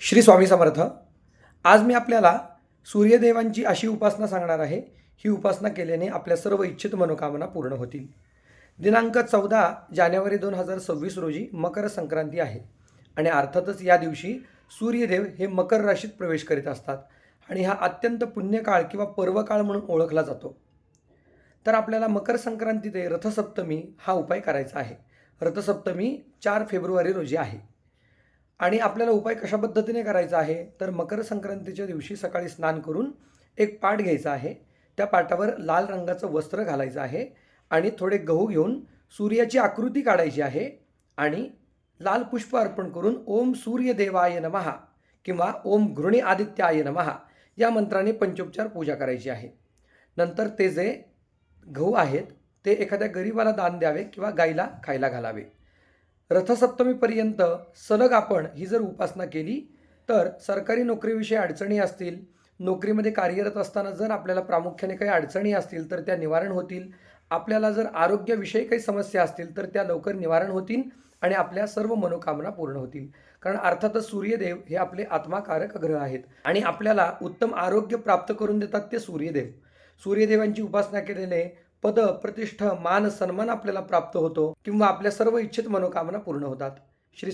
श्री स्वामी समर्थ. आज मी आपल्याला सूर्यदेवांची अशी उपासना सांगणार आहे. ही उपासना केल्याने आपल्या सर्व इच्छित मनोकामना पूर्ण होतील. दिनांक 14 जानेवारी 2026 रोजी मकर संक्रांती आहे आणि अर्थातच या दिवशी सूर्यदेव हे मकर राशीत प्रवेश करीत असतात आणि हा अत्यंत पुण्यकाळ किंवा पर्वकाळ म्हणून ओळखला जातो. तर आपल्याला मकर संक्रांती ते रथसप्तमी हा उपाय करायचा आहे. रथसप्तमी 4 फेब्रुवारी रोजी आहे. आणि आपल्याला उपाय कशा पद्धतीने करायचा आहे, तर मकर संक्रांतीच्या दिवशी सकाळी स्नान करून एक पाट घ्यायचा आहे. त्या पाटावर लाल रंगाचं वस्त्र घालायचं आहे आणि थोडे गहू घेऊन सूर्याची आकृती काढायची आहे आणि लाल पुष्प अर्पण करून ओम सूर्यदेवाय नमः किंवा ओम घृणी आदित्याय नमः या मंत्राने पंचोपचार पूजा करायची आहे. नंतर ते जे गहू आहेत ते एखाद्या गरिबाला दान द्यावे किंवा गाईला खायला घालावे. रथसप्तमीपर्यंत सलग आपण ही जर उपासना केली तर सरकारी नोकरीविषयी अडचणी असतील, नोकरीमध्ये कार्यरत असताना जर आपल्याला प्रामुख्याने काही अडचणी असतील तर त्या निवारण होतील. आपल्याला जर आरोग्याविषयी काही समस्या असतील तर त्या लवकर निवारण होतील आणि आपल्या सर्व मनोकामना पूर्ण होतील. कारण अर्थातच सूर्यदेव हे आपले आत्माकारक ग्रह आहेत आणि आपल्याला उत्तम आरोग्य प्राप्त करून देतात ते सूर्यदेव. सूर्यदेवांची उपासना केल्याने पद, प्रतिष्ठा, मान, सन्मान आपल्याला प्राप्त होतो किंवा आपल्या सर्व इच्छित मनोकामना पूर्ण होतात. श्री